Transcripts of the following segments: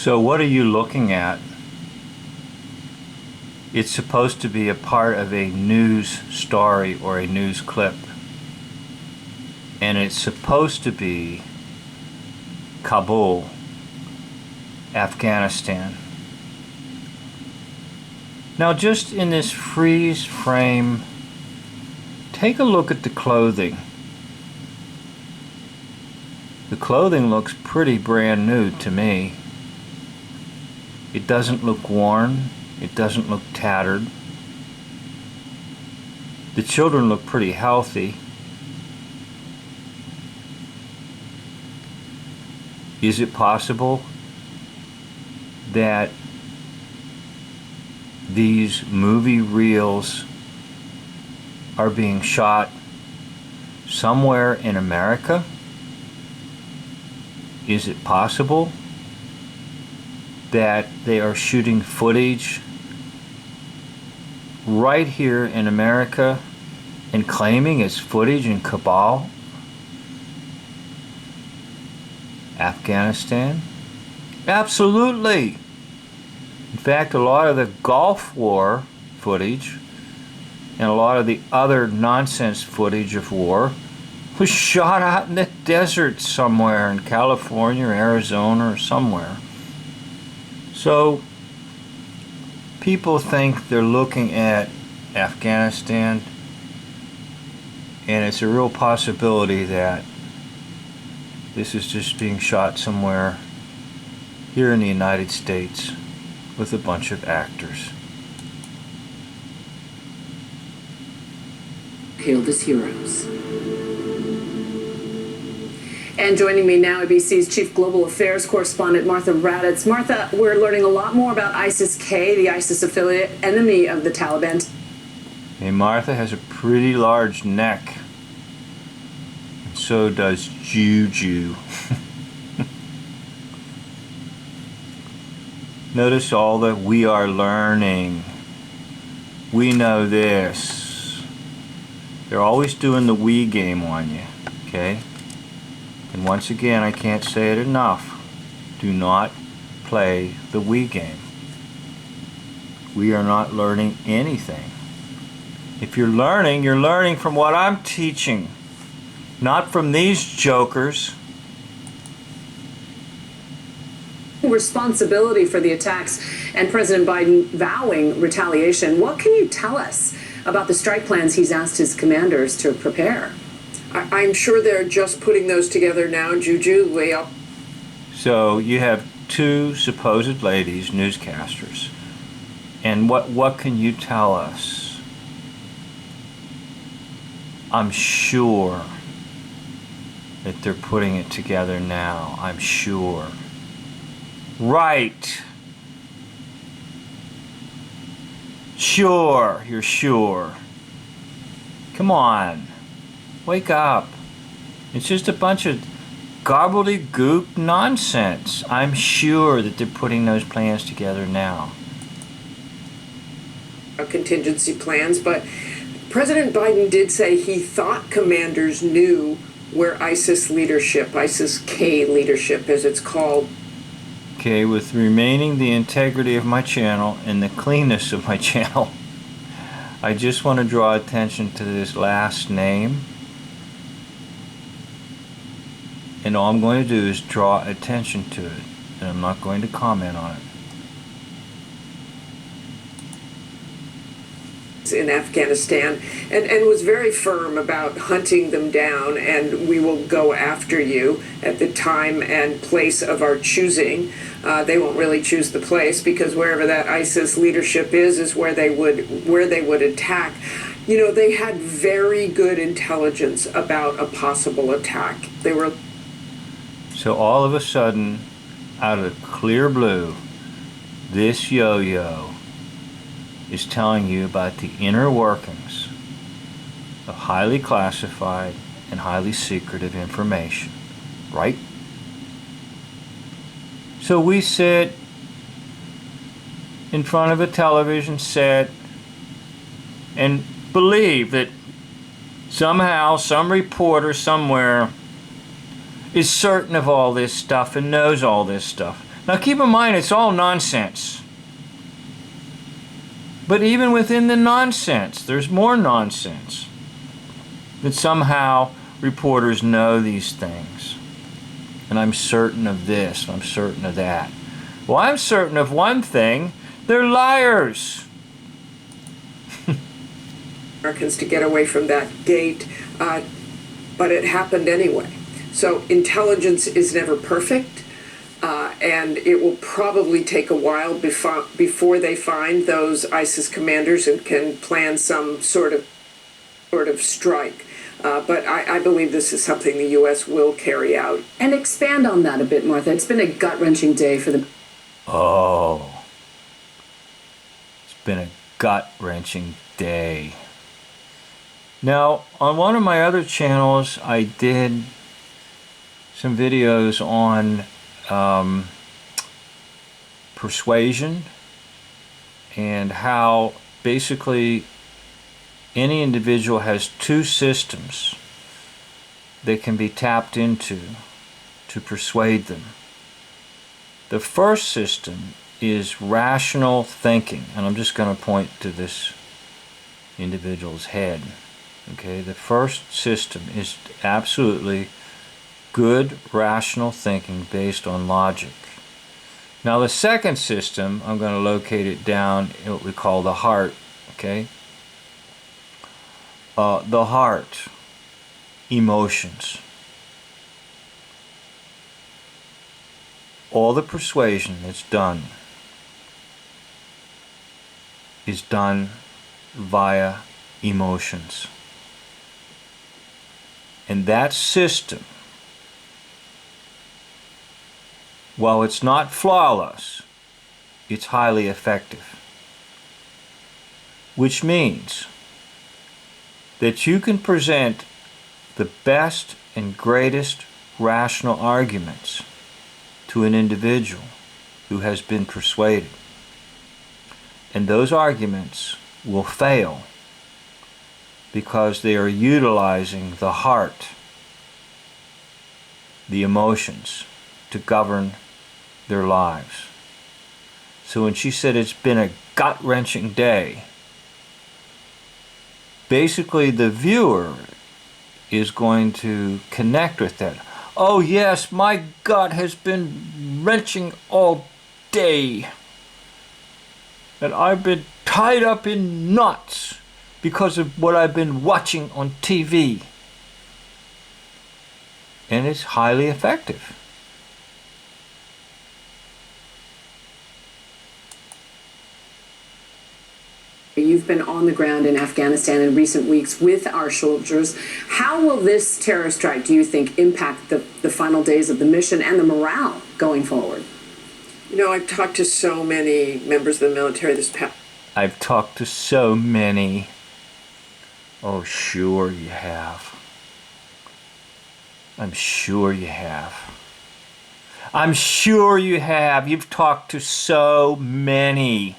So what are you looking at? It's supposed to be a part of a news story or a news clip. And it's supposed to be Kabul, Afghanistan. Now just in this freeze frame, take a look at the clothing. The clothing looks pretty brand new to me. It doesn't look worn. It doesn't look tattered. The children look pretty healthy. Is it possible that these movie reels are being shot somewhere in America? Is it possible that they are shooting footage right here in America and claiming it's footage in Kabul, Afghanistan? Absolutely. In fact, a lot of the Gulf War footage and a lot of the other nonsense footage of war was shot out in the desert somewhere in California or Arizona or somewhere. So people think they're looking at Afghanistan, and it's a real possibility that this is just being shot somewhere here in the United States with a bunch of actors. Hailed as heroes. And joining me now, ABC's Chief Global Affairs Correspondent Martha Raddatz. Martha, we're learning a lot more about ISIS-K, the ISIS affiliate, enemy of the Taliban. Hey, Martha has a pretty large neck. And so does Juju. Notice all that we are learning. We know this. They're always doing the we game on you, okay? And once again, I can't say it enough. Do not play the we game. We are not learning anything. If you're learning from what I'm teaching, not from these jokers. Responsibility for the attacks and President Biden vowing retaliation. What can you tell us about the strike plans he's asked his commanders to prepare? I'm sure they're just putting those together now, Juju, way up. So you have two supposed ladies, newscasters, and what can you tell us? I'm sure that they're putting it together now. I'm sure. Right. Sure, you're sure. Come on. Wake up. It's just a bunch of gobbledygook nonsense. I'm sure that they're putting those plans together now. Contingency plans, but President Biden did say he thought commanders knew where ISIS leadership, ISIS-K leadership as it's called. Okay, with remaining the integrity of my channel and the cleanness of my channel, I just want to draw attention to this last name. And all I'm going to do is draw attention to it, and I'm not going to comment on it. In Afghanistan, and was very firm about hunting them down, and we will go after you at the time and place of our choosing. They won't really choose the place, because wherever that ISIS leadership is where they would attack. You know, they had very good intelligence about a possible attack. They were. So all of a sudden, out of the clear blue, this yo-yo is telling you about the inner workings of highly classified and highly secretive information, right? So we sit in front of a television set and believe that somehow some reporter somewhere is certain of all this stuff and knows all this stuff. Now keep in mind, it's all nonsense. But even within the nonsense, there's more nonsense. That somehow reporters know these things. And I'm certain of this, I'm certain of that. Well, I'm certain of one thing. They're liars. Americans to get away from that gate, but it happened anyway. So intelligence is never perfect, and it will probably take a while before they find those ISIS commanders and can plan some sort of strike. But I believe this is something the U.S. will carry out. And expand on that a bit, Martha. It's been a gut-wrenching day for the... Oh. It's been a gut-wrenching day. Now, on one of my other channels, I did some videos on persuasion and how basically any individual has two systems that can be tapped into to persuade them. The first system is rational thinking, and I'm just going to point to this individual's head. Okay, the first system is absolutely good rational thinking based on logic. Now the second system, I'm going to locate it down in what we call the heart. Okay, the heart, emotions. All the persuasion that's done is done via emotions. And that system, while it's not flawless, it's highly effective. Which means that you can present the best and greatest rational arguments to an individual who has been persuaded. And those arguments will fail because they are utilizing the heart, the emotions, to govern their lives. So when she said it's been a gut-wrenching day, basically the viewer is going to connect with that. Oh yes, my gut has been wrenching all day. And I've been tied up in knots because of what I've been watching on TV. And it's highly effective. You've been on the ground in Afghanistan in recent weeks with our soldiers. How will this terror strike, do you think, impact the final days of the mission and the morale going forward? You know, I've talked to so many members of the military this past... I've talked to so many. Oh, sure you have. I'm sure you have. I'm sure you have. You've talked to so many.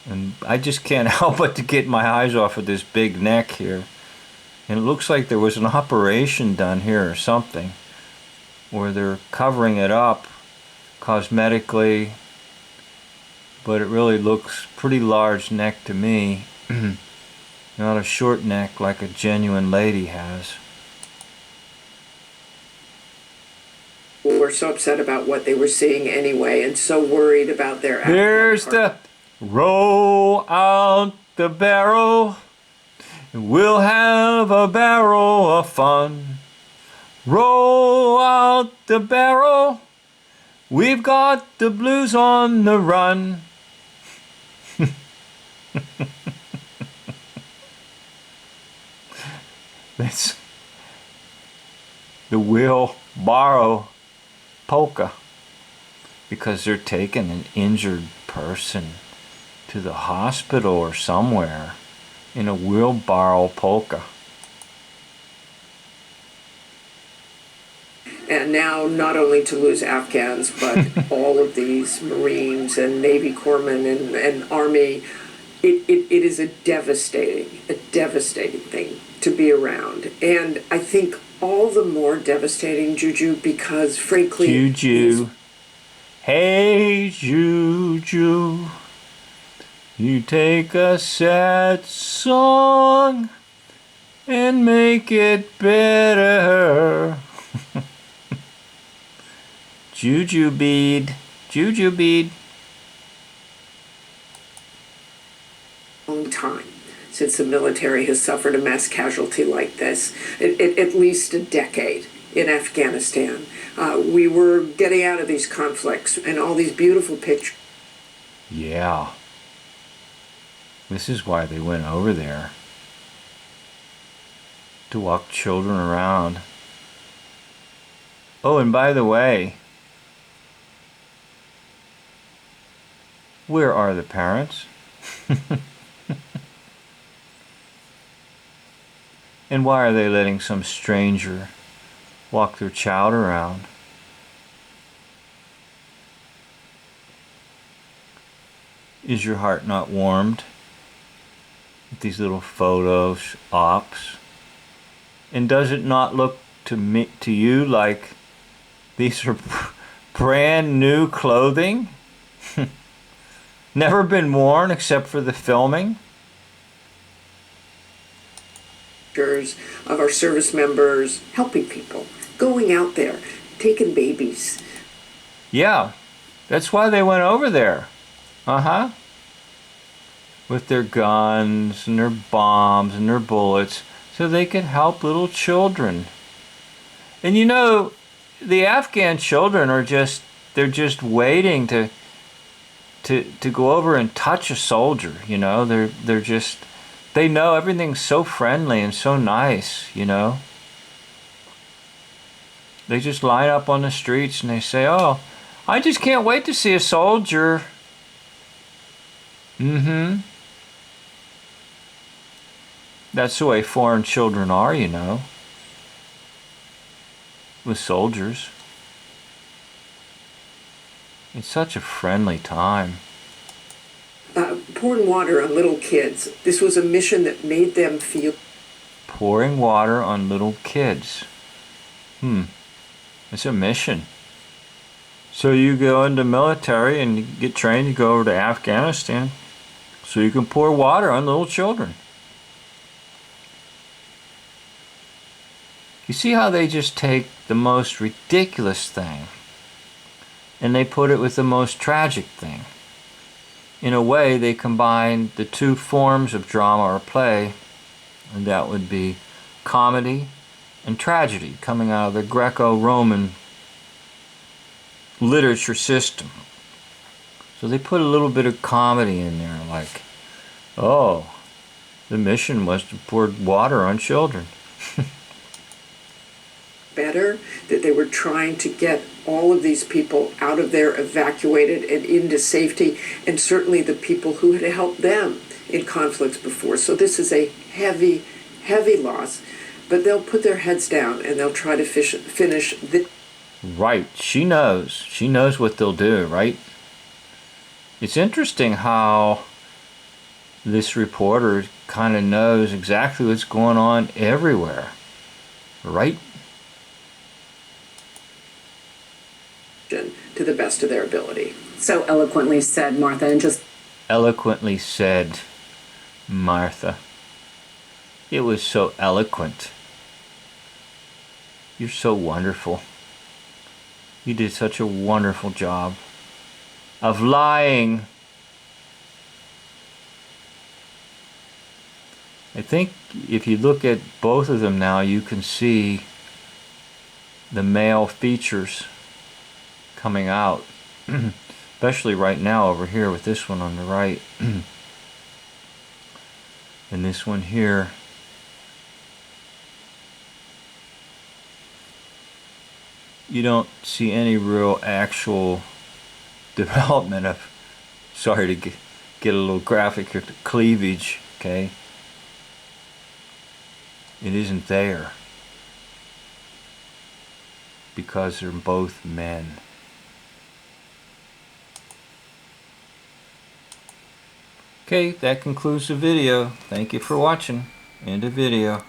And I just can't help but to get my eyes off of this big neck here. And it looks like there was an operation done here or something, where they're covering it up cosmetically, but it really looks pretty large neck to me. Not a short neck like a genuine lady has. Were so upset about what they were seeing anyway, and so worried about their... There's the roll out the barrel, and we'll have a barrel of fun. Roll out the barrel, we've got the blues on the run. That's the wheelbarrow polka, because they're taking an injured person to the hospital or somewhere in a wheelbarrow polka. And now not only to lose Afghans, but all of these Marines and Navy corpsmen and Army, it is a devastating thing to be around. And I think all the more devastating, Juju, because frankly... Juju. Hey Juju, you take a sad song and make it better. Juju bead, Juju bead. Long time since the military has suffered a mass casualty like this, at least a decade in Afghanistan. We were getting out of these conflicts and all these beautiful pictures. Yeah. This is why they went over there. To walk children around. Oh, and by the way, where are the parents? And why are they letting some stranger walk their child around? Is your heart not warmed with these little photos, ops? And does it not look to you like these are brand new clothing? Never been worn except for the filming? Of our service members helping people, going out there, taking babies. Yeah, that's why they went over there. Uh-huh. With their guns and their bombs and their bullets so they could help little children. And you know, the Afghan children are they're just waiting to go over and touch a soldier, you know. They're just, they know everything's so friendly and so nice, you know. They just line up on the streets and they say, "Oh, I just can't wait to see a soldier." Mm-hmm. That's the way foreign children are, you know. With soldiers. It's such a friendly time. Pouring water on little kids. This was a mission that made them feel. Pouring water on little kids. It's a mission. So you go into military and you get trained to go over to Afghanistan so you can pour water on little children. You see how they just take the most ridiculous thing and they put it with the most tragic thing. In a way, they combine the two forms of drama or play, and that would be comedy and tragedy, coming out of the Greco-Roman literature system. So they put a little bit of comedy in there, like, oh, the mission was to pour water on children. Better, that they were trying to get all of these people out of there, evacuated and into safety, and certainly the people who had helped them in conflicts before. So this is a heavy, heavy loss, but they'll put their heads down and they'll try to finish the... Right, she knows what they'll do, right? It's interesting how this reporter kind of knows exactly what's going on everywhere, right? To the best of their ability. So eloquently said, Martha, and just Eloquently said, Martha. It was so eloquent. You're so wonderful. You did such a wonderful job of lying. I think if you look at both of them now, you can see the male features coming out, especially right now over here with this one on the right and this one here. You don't see any real actual development of, sorry to get a little graphic here, cleavage, okay? It isn't there because they're both men. Okay, that concludes the video. Thank you for watching. End of video.